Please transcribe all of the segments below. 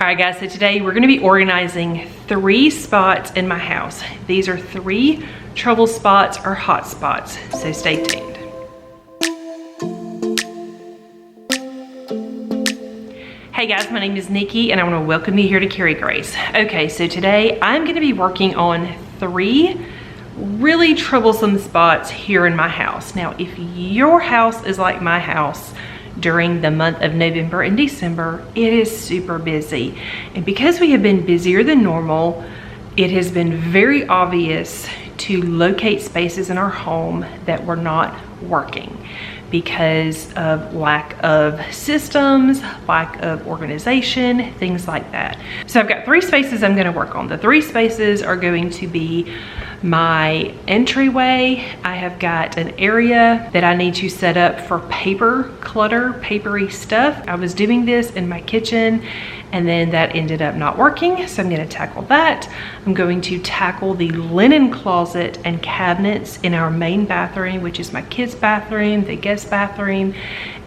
All right guys, so today we're gonna be organizing 3 spots in my house. These are 3 trouble spots or hot spots, so stay tuned. Hey guys, my name is Nikki and I wanna welcome you here to Carry Grace. Okay, so today I'm gonna be working on 3 really troublesome spots here in my house. Now, if your house is like my house, during the month of November and December, it is super busy. And because we have been busier than normal, it has been very obvious to locate spaces in our home that were not working because of lack of systems, lack of organization, things like that. So I've got 3 spaces I'm gonna work on. The 3 spaces are going to be my entryway. I have got an area that I need to set up for paper clutter, papery stuff. I was doing this in my kitchen and then that ended up not working, so I'm gonna tackle that. I'm going to tackle the linen closet and cabinets in our main bathroom, which is my kids' bathroom, the guest bathroom,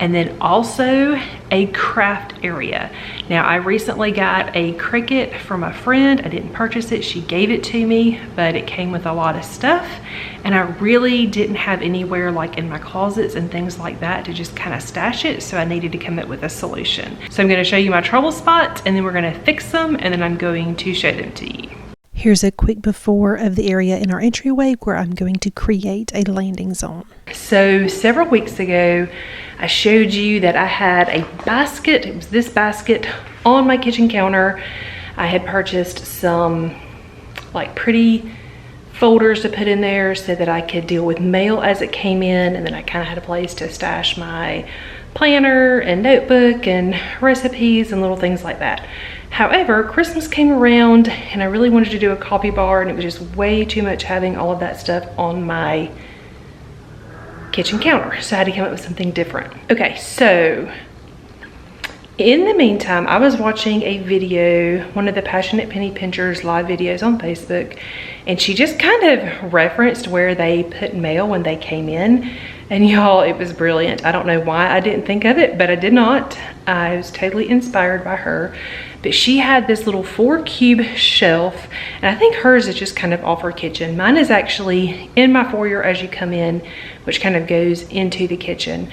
and then also a craft area. Now, I recently got a Cricut from a friend. I didn't purchase it, she gave it to me, but it came with a lot of stuff, and I really didn't have anywhere like in my closets and things like that to just kind of stash it, so I needed to come up with a solution. So I'm gonna show you my trouble spots, and then we're gonna fix them, and then I'm going to show them to you. Here's a quick before of the area in our entryway where I'm going to create a landing zone. So several weeks ago, I showed you that I had a basket. It was this basket on my kitchen counter. I had purchased some like pretty folders to put in there so that I could deal with mail as it came in, and then I kind of had a place to stash my planner and notebook and recipes and little things like that. However, Christmas came around and I really wanted to do a coffee bar, and it was just way too much having all of that stuff on my kitchen counter, so I had to come up with something different. Okay, so in the meantime, I was watching a video, one of the Passionate Penny Pinchers live videos on Facebook, and she just kind of referenced where they put mail when they came in. And y'all, it was brilliant. I don't know why I didn't think of it, but I did not. I was totally inspired by her. But she had this little 4-cube shelf, and I think hers is just kind of off her kitchen. Mine is actually in my foyer as you come in, which kind of goes into the kitchen.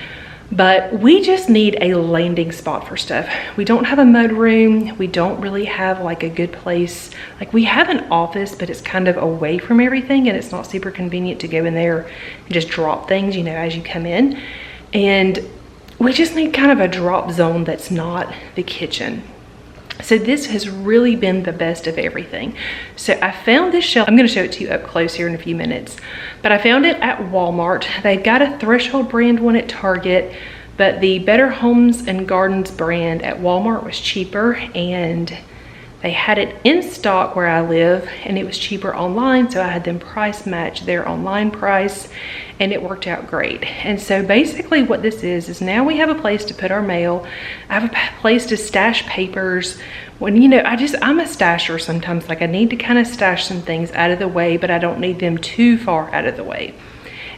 But we just need a landing spot for stuff. We don't have a mud room. We don't really have like a good place. Like, we have an office, but it's kind of away from everything, and it's not super convenient to go in there and just drop things, you know, as you come in. And we just need kind of a drop zone that's not the kitchen. So this has really been the best of everything. So I found this shelf. I'm gonna show it to you up close here in a few minutes, but I found it at Walmart. They've got a Threshold brand one at Target, but the Better Homes and Gardens brand at Walmart was cheaper, and they had it in stock where I live, and it was cheaper online, so I had them price match their online price, and it worked out great. And so basically what this is now we have a place to put our mail. I have a place to stash papers. When, you know, I'm a stasher sometimes. Like, I need to kind of stash some things out of the way, but I don't need them too far out of the way,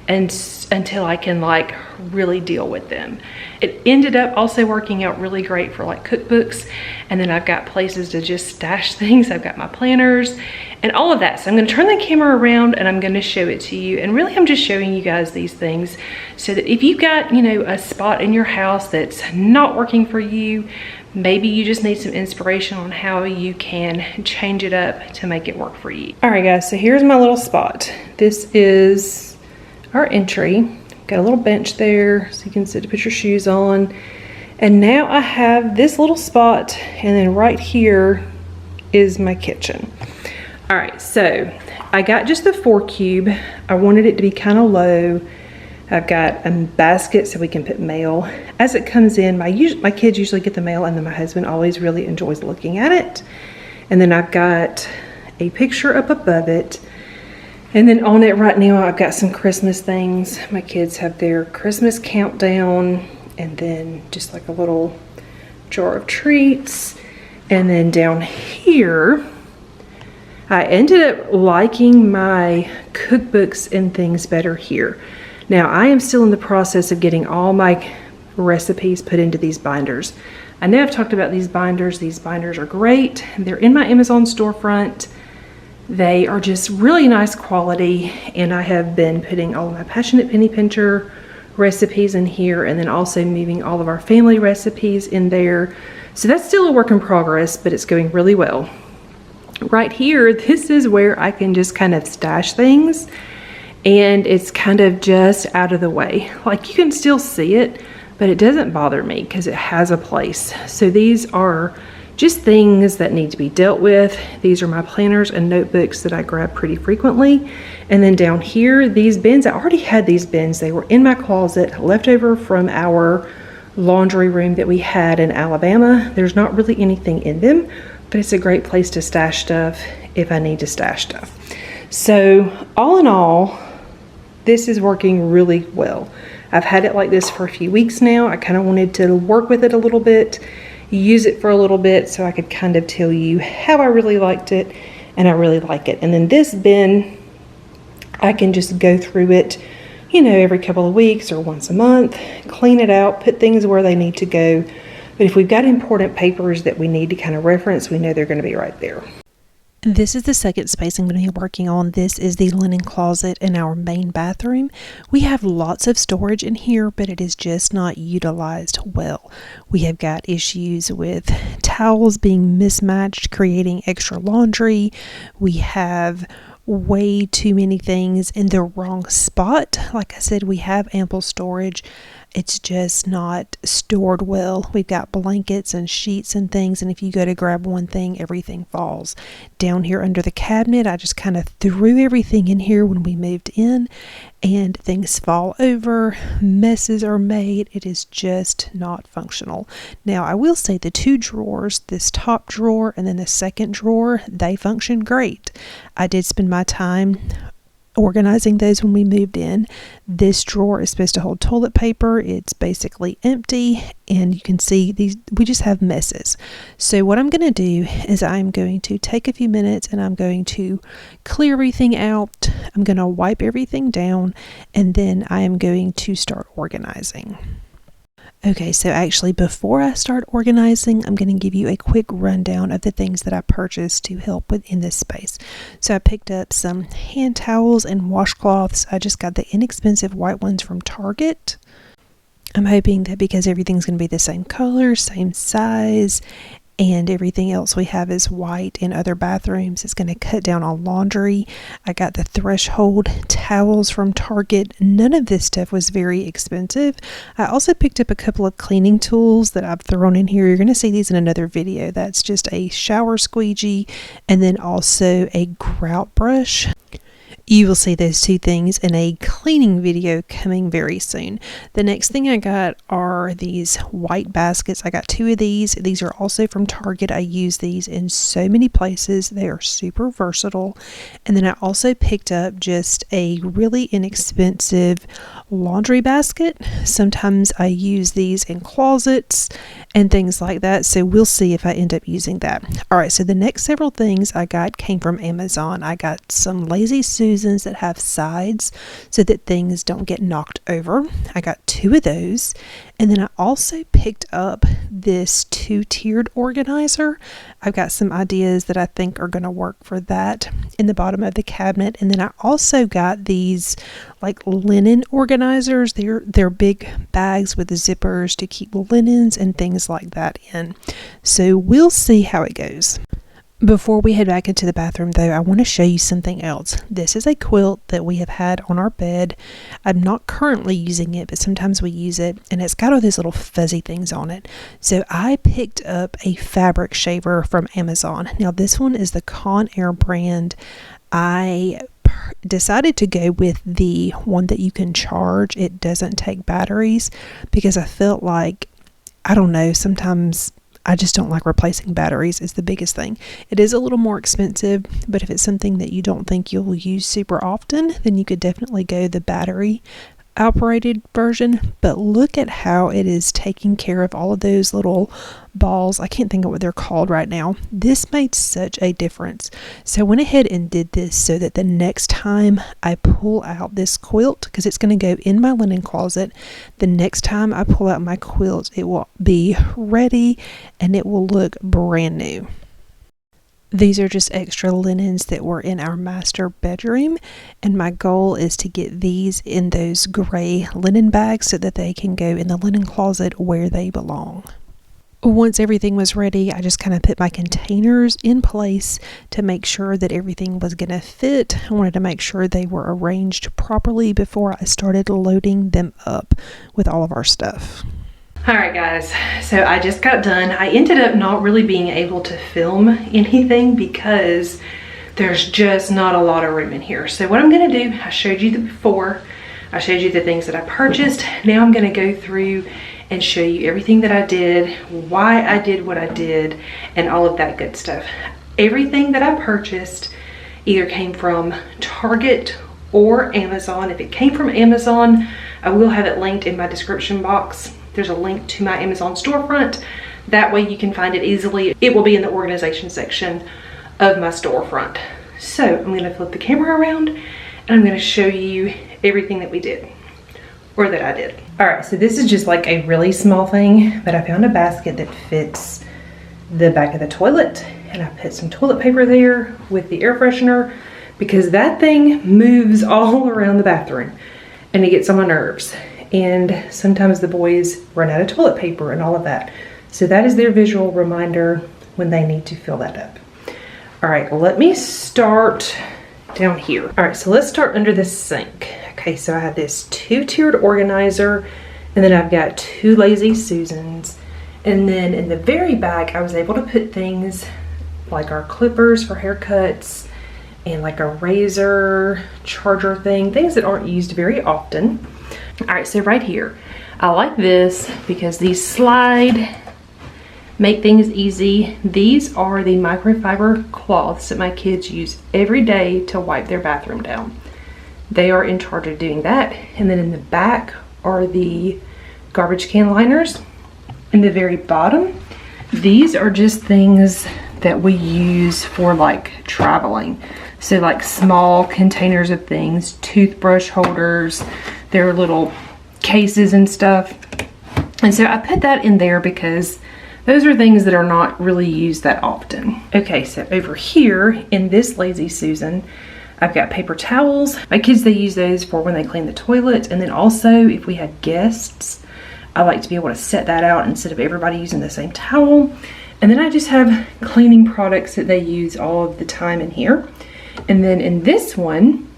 and until I can like really deal with them. It ended up also working out really great for like cookbooks, and then I've got places to just stash things. I've got my planners and all of that. So I'm gonna turn the camera around and I'm gonna show it to you. And really, I'm just showing you guys these things so that if you've got, you know, a spot in your house that's not working for you, maybe you just need some inspiration on how you can change it up to make it work for you. All right guys, so here's my little spot. This is our entry. Got a little bench there so you can sit to put your shoes on. And now I have this little spot, and then right here is my kitchen. All right, so I got just the 4-cube. I wanted it to be kind of low. I've got a basket so we can put mail. As it comes in, my kids usually get the mail, and then my husband always really enjoys looking at it. And then I've got a picture up above it. And then on it right now, I've got some Christmas things. My kids have their Christmas countdown, and then just like a little jar of treats. And then down here, I ended up liking my cookbooks and things better here. Now, I am still in the process of getting all my recipes put into these binders. I know I've talked about these binders. These binders are great. They're in my Amazon storefront. They are just really nice quality, and I have been putting all of my Passionate Penny Pincher recipes in here, and then also moving all of our family recipes in there. So that's still a work in progress, but it's going really well. Right here, this is where I can just kind of stash things, and it's kind of just out of the way. Like, you can still see it, but it doesn't bother me because it has a place. So these are just things that need to be dealt with. These are my planners and notebooks that I grab pretty frequently. And then down here, these bins, I already had these bins. They were in my closet, left over from our laundry room that we had in Alabama. There's not really anything in them, but it's a great place to stash stuff if I need to stash stuff. So all in all, this is working really well. I've had it like this for a few weeks now. I kind of wanted to work with it a little bit, use it for a little bit so I could kind of tell you how I really liked it, and I really like it. And then this bin, I can just go through it, you know, every couple of weeks or once a month, clean it out, put things where they need to go. But if we've got important papers that we need to kind of reference, we know they're going to be right there. This is the second space I'm going to be working on. This is the linen closet in our main bathroom. We have lots of storage in here, but it is just not utilized well. We have got issues with towels being mismatched, creating extra laundry. We have way too many things in the wrong spot. Like I said, we have ample storage. It's just not stored well. We've got blankets and sheets and things, and if you go to grab one thing, everything falls. Down here under the cabinet, I just kind of threw everything in here when we moved in, and things fall over, messes are made. It is just not functional. Now, I will say the two drawers, this top drawer and then the second drawer, they function great. I did spend my time organizing those when we moved in. This drawer is supposed to hold toilet paper. It's basically empty, and you can see these, we just have messes. So what I'm going to do is I'm going to take a few minutes and I'm going to clear everything out. I'm going to wipe everything down, and then I am going to start organizing. Okay, so actually before I start organizing, I'm going to give you a quick rundown of the things that I purchased to help within this space. So I picked up some hand towels and washcloths. I just got the inexpensive white ones from Target. I'm hoping that because everything's going to be the same color, same size, and everything else we have is white in other bathrooms, it's going to cut down on laundry. I got the threshold towels from Target. None of this stuff was very expensive. I also picked up a couple of cleaning tools that I've thrown in here. You're going to see these in another video. That's just a shower squeegee and then also a grout brush. You will see those two things in a cleaning video coming very soon. The next thing I got are these white baskets. I got two of these. These are also from Target. I use these in so many places. They are super versatile. And then I also picked up just a really inexpensive laundry basket. Sometimes I use these in closets and things like that. So we'll see if I end up using that. All right, so the next several things I got came from Amazon. I got some Lazy Susans that have sides so that things don't get knocked over. I got two of those. And then I also picked up this two-tiered organizer. I've got some ideas that I think are going to work for that in the bottom of the cabinet. And then I also got these like linen organizers. They're big bags with the zippers to keep linens and things like that in. So we'll see how it goes. Before we head back into the bathroom though, I want to show you something else. This is a quilt that we have had on our bed. I'm not currently using it, but sometimes we use it, and it's got all these little fuzzy things on it. So I picked up a fabric shaver from Amazon. Now this one is the Conair brand. I decided to go with the one that you can charge. It doesn't take batteries because I felt like, I don't know, sometimes I just don't like replacing batteries is the biggest thing. It is a little more expensive, but if it's something that you don't think you'll use super often, then you could definitely go the battery operated version, but look at how it is taking care of all of those little balls. I can't think of what they're called right now. This made such a difference. So I went ahead and did this so that the next time I pull out this quilt, because it's going to go in my linen closet, the next time I pull out my quilt, it will be ready and it will look brand new. These are just extra linens that were in our master bedroom, and my goal is to get these in those gray linen bags so that they can go in the linen closet where they belong. Once everything was ready, I just kind of put my containers in place to make sure that everything was going to fit. I wanted to make sure they were arranged properly before I started loading them up with all of our stuff. All right guys, so I just got done. I ended up not really being able to film anything because there's just not a lot of room in here. So what I'm gonna do, I showed you the before, I showed you the things that I purchased. Now I'm gonna go through and show you everything that I did, why I did what I did, and all of that good stuff. Everything that I purchased either came from Target or Amazon. If it came from Amazon, I will have it linked in my description box. There's a link to my Amazon storefront. That way you can find it easily. It will be in the organization section of my storefront. So I'm gonna flip the camera around and I'm gonna show you everything that we did, or that I did. All right, so this is just like a really small thing, but I found a basket that fits the back of the toilet, and I put some toilet paper there with the air freshener because that thing moves all around the bathroom and it gets on my nerves. And sometimes the boys run out of toilet paper and all of that. So that is their visual reminder when they need to fill that up. All right, let me start down here. All right, so let's start under the sink. Okay, so I have this 2-tiered organizer, and then I've got 2 Lazy Susans. And then in the very back, I was able to put things like our clippers for haircuts and like a razor charger thing, things that aren't used very often. All right, so right here, I like this because these slide, make things easy. These are the microfiber cloths that my kids use every day to wipe their bathroom down. They are in charge of doing that. And then in the back are the garbage can liners. In the very bottom, these are just things that we use for like traveling. So like small containers of things, toothbrush holders, their little cases and stuff. And so I put that in there because those are things that are not really used that often. Okay, so over here in this Lazy Susan, I've got paper towels. My kids, they use those for when they clean the toilet. And then also if we had guests, I like to be able to set that out instead of everybody using the same towel. And then I just have cleaning products that they use all of the time in here. And then in this one,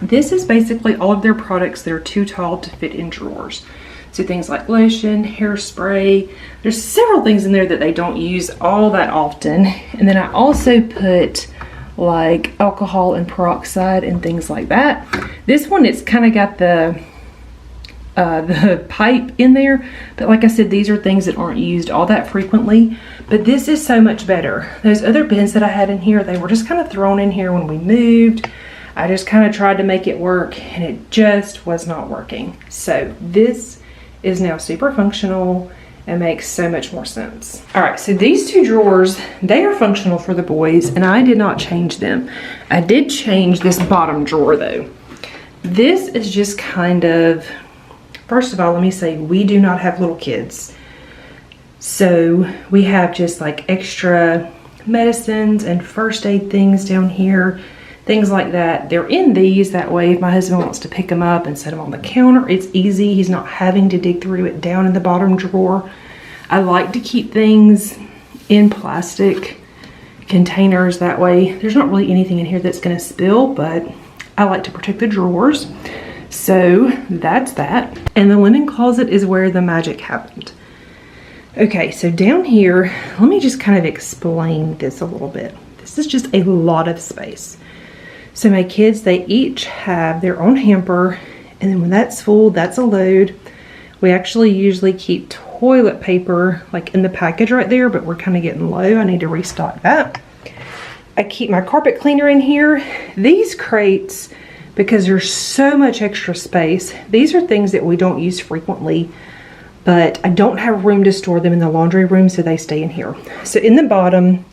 this is basically all of their products that are too tall to fit in drawers. So things like lotion, hairspray, there's several things in there that they don't use all that often. And then I also put like alcohol and peroxide and things like that. This one, it's kind of got the pipe in there, but like I said, these are things that aren't used all that frequently. But this is so much better. Those other bins that I had in here, they were just kind of thrown in here when we moved. I just kind of tried to make it work and it just was not working. So this is now super functional and makes so much more sense. All right, so these 2 drawers, they are functional for the boys and I did not change them. I did change this bottom drawer though. This is just kind of, first of all, let me say, we do not have little kids. So we have just like extra medicines and first aid things down here, things like that. They're in these, that way if my husband wants to pick them up and set them on the counter, it's easy. He's not having to dig through it down in the bottom drawer. I like to keep things in plastic containers, that way there's not really anything in here that's gonna spill, but I like to protect the drawers. So that's that. And the linen closet is where the magic happened. Okay, so down here, let me just kind of explain this a little bit. This is just a lot of space. So my kids, they each have their own hamper, and then when that's full, that's a load. We actually usually keep toilet paper like in the package right there, but we're kind of getting low. I need to restock that. I keep my carpet cleaner in here. These crates, because there's so much extra space. These are things that we don't use frequently, but I don't have room to store them in the laundry room, so they stay in here. So in the bottom,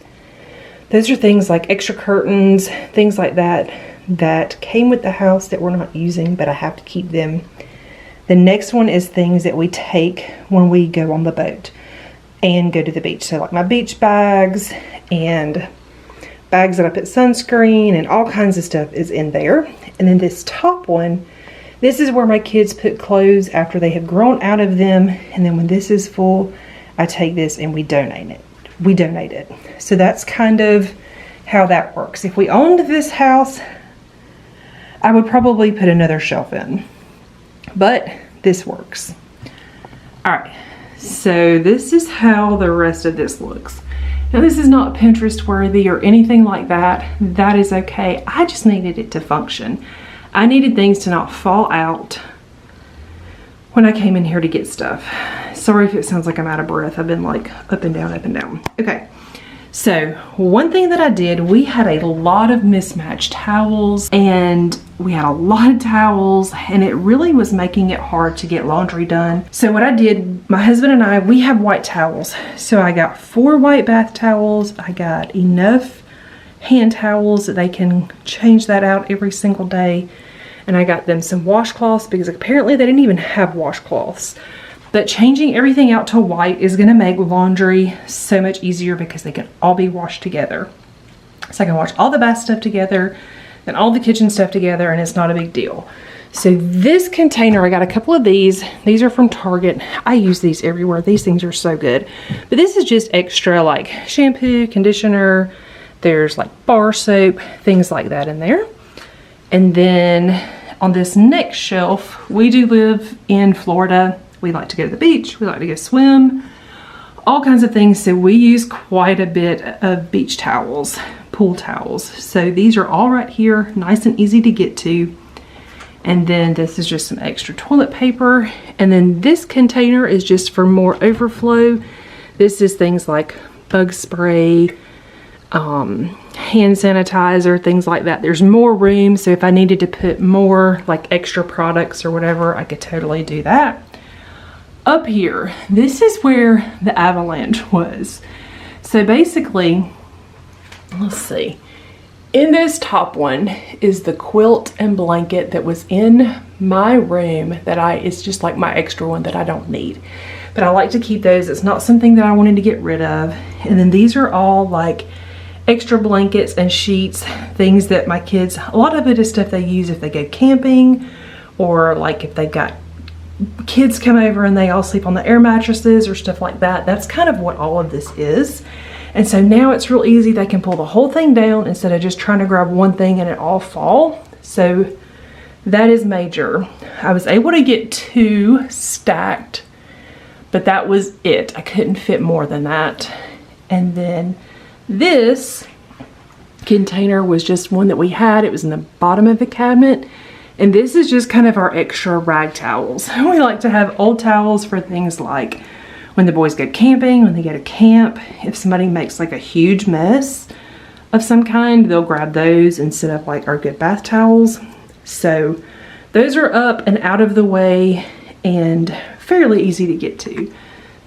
those are things like extra curtains, things like that, that came with the house that we're not using, but I have to keep them. The next one is things that we take when we go on the boat and go to the beach. So like my beach bags and bags that I put sunscreen and all kinds of stuff is in there. And then this top one, this is where my kids put clothes after they have grown out of them. And then when this is full, I take this and we donate it. So that's kind of how that works. If we owned this house, I would probably put another shelf in, but this works. All right, so this is how the rest of this looks. Now this is not Pinterest worthy or anything like that. That is okay. I just needed it to function. I needed things to not fall out when I came in here to get stuff. Sorry if it sounds like I'm out of breath. I've been like up and down, up and down. Okay, so one thing that I did, we had a lot of mismatched towels and we had a lot of towels and it really was making it hard to get laundry done. So what I did, my husband and I, we have white towels. So I got 4 white bath towels. I got enough hand towels that they can change that out every single day. And I got them some washcloths because apparently they didn't even have washcloths. But changing everything out to white is gonna make laundry so much easier because they can all be washed together. So I can wash all the bath stuff together and all the kitchen stuff together and it's not a big deal. So this container, I got a couple of these. These are from Target. I use these everywhere. These things are so good. But this is just extra like shampoo, conditioner, there's like bar soap, things like that in there. And then on this next shelf, we do live in Florida. We like to go to the beach, we like to go swim, all kinds of things. So we use quite a bit of beach towels, pool towels. So these are all right here, nice and easy to get to. And then this is just some extra toilet paper. And then this container is just for more overflow. This is things like bug spray, hand sanitizer, things like that. There's more room, so if I needed to put more like extra products or whatever, I could totally do that. Up here, this is where the avalanche was. So basically, let's see, in this top one is the quilt and blanket that was in my room that it's just like my extra one that I don't need. But I like to keep those. It's not something that I wanted to get rid of. And then these are all like extra blankets and sheets, things that my kids, a lot of it is stuff they use if they go camping or like if they got kids come over and they all sleep on the air mattresses or stuff like that. That's kind of what all of this is. And so now it's real easy. They can pull the whole thing down instead of just trying to grab one thing and it all fall. So that is major. I was able to get 2 stacked, but that was it. I couldn't fit more than that. And then this container was just one that we had. It was in the bottom of the cabinet. And this is just kind of our extra rag towels. We like to have old towels for things like when the boys go camping, when they go to camp. If somebody makes like a huge mess of some kind, they'll grab those instead of like our good bath towels. So those are up and out of the way and fairly easy to get to.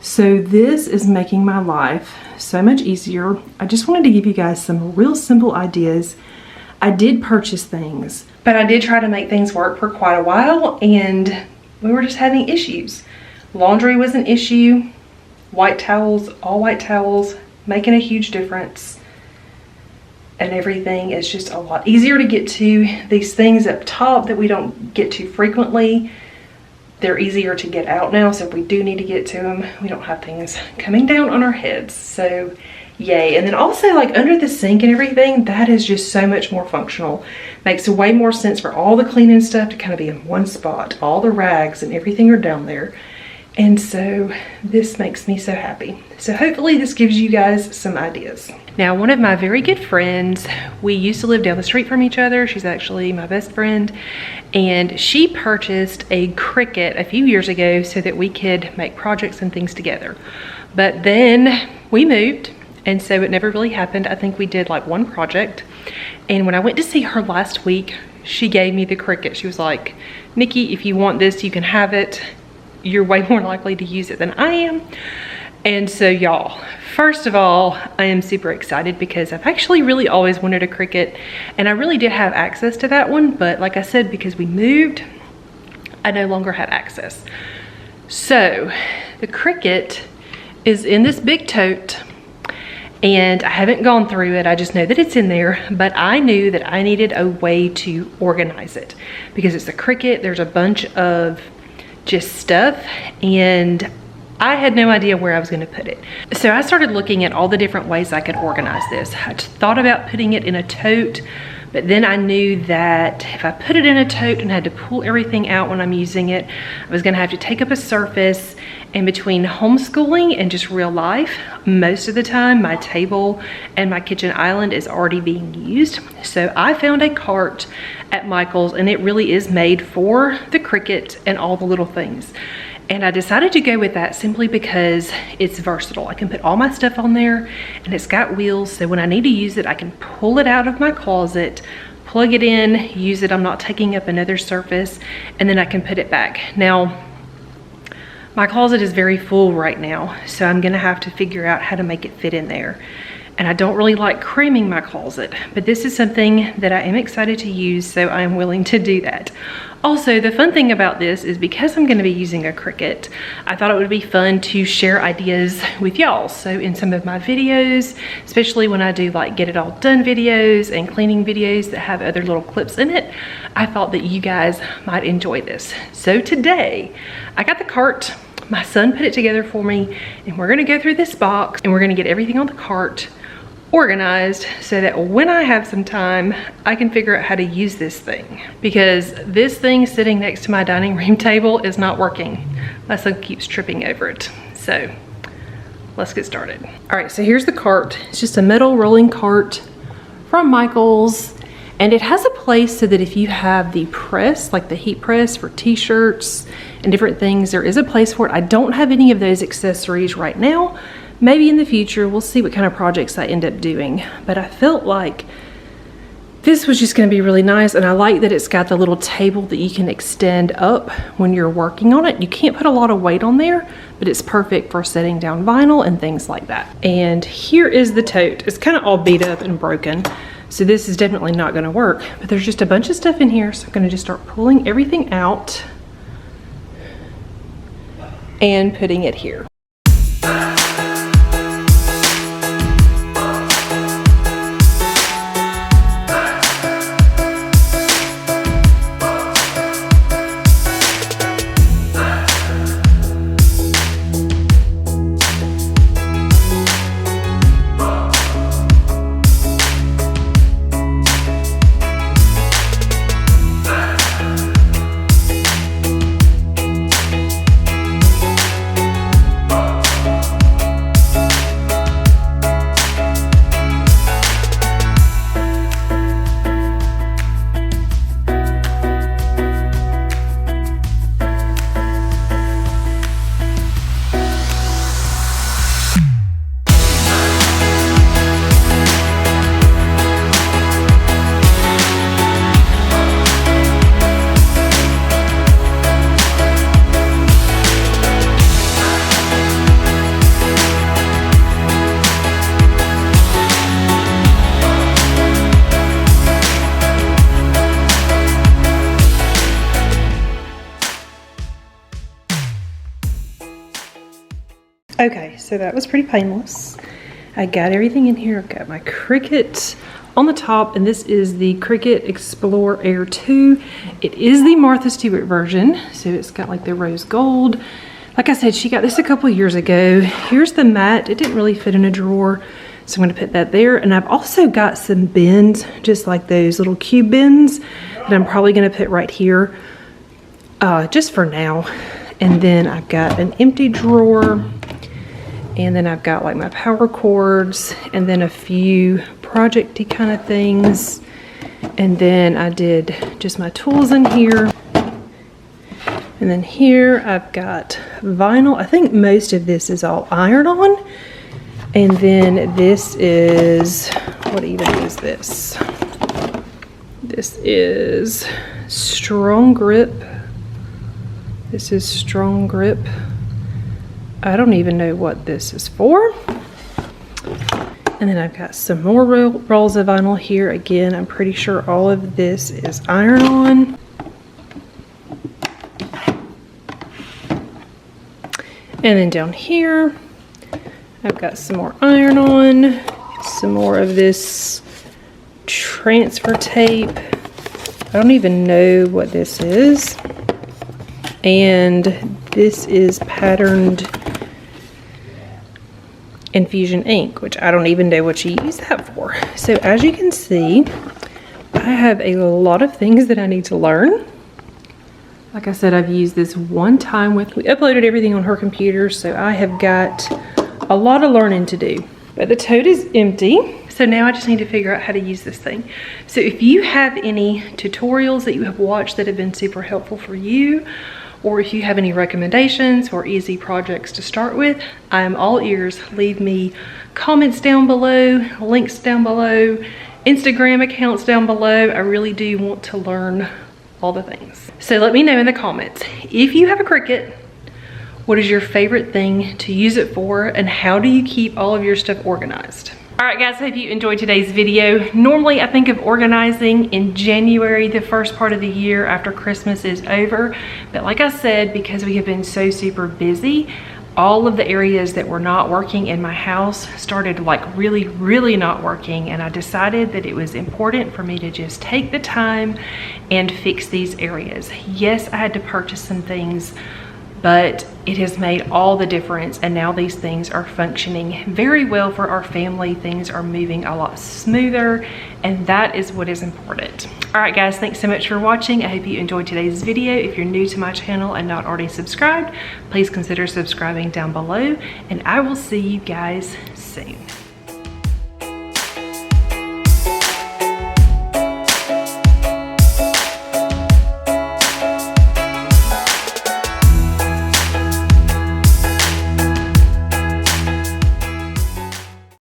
So this is making my life so much easier. I just wanted to give you guys some real simple ideas. I did purchase things, but I did try to make things work for quite a while and we were just having issues. Laundry was an issue. White towels, all white towels, making a huge difference. And everything is just a lot easier to get to. These things up top that we don't get to frequently, they're easier to get out now. So if we do need to get to them, we don't have things coming down on our heads. So yay. And then also like under the sink and everything, that is just so much more functional. Makes way more sense for all the cleaning stuff to kind of be in one spot. All the rags and everything are down there. And so this makes me so happy. So hopefully this gives you guys some ideas. Now, one of my very good friends, we used to live down the street from each other. She's actually my best friend. And she purchased a Cricut a few years ago so that we could make projects and things together. But then we moved, and so it never really happened. I think we did like one project. And when I went to see her last week, she gave me the Cricut. She was like, Nikki, if you want this, you can have it. You're way more likely to use it than I am. And so y'all, first of all, I am super excited because I've actually really always wanted a Cricut, and I really did have access to that one, but like I said, because we moved, I no longer had access. So the Cricut is in this big tote, and I haven't gone through it. I just know that it's in there, but I knew that I needed a way to organize it because it's a Cricut. There's a bunch of just stuff, and I had no idea where I was gonna put it. So I started looking at all the different ways I could organize this. I thought about putting it in a tote, but then I knew that if I put it in a tote and had to pull everything out when I'm using it, I was gonna have to take up a surface. And between homeschooling and just real life, most of the time my table and my kitchen island is already being used. So I found a cart at Michael's, and it really is made for the Cricut and all the little things. And I decided to go with that simply because it's versatile. I can put all my stuff on there, and it's got wheels, so when I need to use it, I can pull it out of my closet, plug it in, use it. I'm not taking up another surface, and then I can put it back. Now, my closet is very full right now, so I'm gonna have to figure out how to make it fit in there. And I don't really like cramming my closet, but this is something that I am excited to use, so I am willing to do that. Also, the fun thing about this is because I'm gonna be using a Cricut, I thought it would be fun to share ideas with y'all. So in some of my videos, especially when I do like get it all done videos and cleaning videos that have other little clips in it, I thought that you guys might enjoy this. So today, I got the cart. My son put it together for me, and we're gonna go through this box and we're gonna get everything on the cart organized so that when I have some time, I can figure out how to use this thing, because this thing sitting next to my dining room table is not working. My son keeps tripping over it. So let's get started. All right, so here's the cart. It's just a metal rolling cart from Michael's, and it has a place so that if you have the press, like the heat press for t-shirts and different things, there is a place for it. I don't have any of those accessories right now. Maybe in the future, we'll see what kind of projects I end up doing. But I felt like this was just gonna be really nice, and I like that it's got the little table that you can extend up when you're working on it. You can't put a lot of weight on there, but it's perfect for setting down vinyl and things like that. And here is the tote. It's kind of all beat up and broken, so this is definitely not gonna work, but there's just a bunch of stuff in here, so I'm gonna just start pulling everything out and putting it here. Okay, so that was pretty painless. I got everything in here. I've got my Cricut on the top, and this is the Cricut Explore Air 2. It is the Martha Stewart version, so it's got like the rose gold. Like I said, she got this a couple years ago. Here's the mat. It didn't really fit in a drawer, so I'm gonna put that there. And I've also got some bins, just like those little cube bins that I'm probably gonna put right here, just for now. And then I've got an empty drawer, and then I've got like my power cords, and then a few project-y kind of things. And then I did just my tools in here. And then here I've got vinyl. I think most of this is all iron on. And then this is, what even is this? This is Strong Grip. This is Strong Grip. I don't even know what this is for. And then I've got some more rolls of vinyl here. Again, I'm pretty sure all of this is iron-on. And then down here, I've got some more iron-on, some more of this transfer tape. I don't even know what this is. And this is patterned infusion ink, which I don't even know what you use that for. So as you can see, I have a lot of things that I need to learn. Like I said, I've used this one time we uploaded everything on her computer, so I have got a lot of learning to do. But the tote is empty, so now I just need to figure out how to use this thing. So if you have any tutorials that you have watched that have been super helpful for you, or if you have any recommendations for easy projects to start with, I am all ears. Leave me comments down below, links down below, Instagram accounts down below. I really do want to learn all the things. So let me know in the comments, if you have a Cricut, what is your favorite thing to use it for, and how do you keep all of your stuff organized? All right guys, I hope you enjoyed today's video. Normally I think of organizing in January, the first part of the year after Christmas is over. But like I said, because we have been so super busy, all of the areas that were not working in my house started like really not working, and I decided that it was important for me to just take the time and fix these areas. Yes, I had to purchase some things, but it has made all the difference, and now these things are functioning very well for our family. Things are moving a lot smoother, and that is what is important. All right guys, thanks so much for watching. I hope you enjoyed today's video. If you're new to my channel and not already subscribed, please consider subscribing down below, and I will see you guys soon.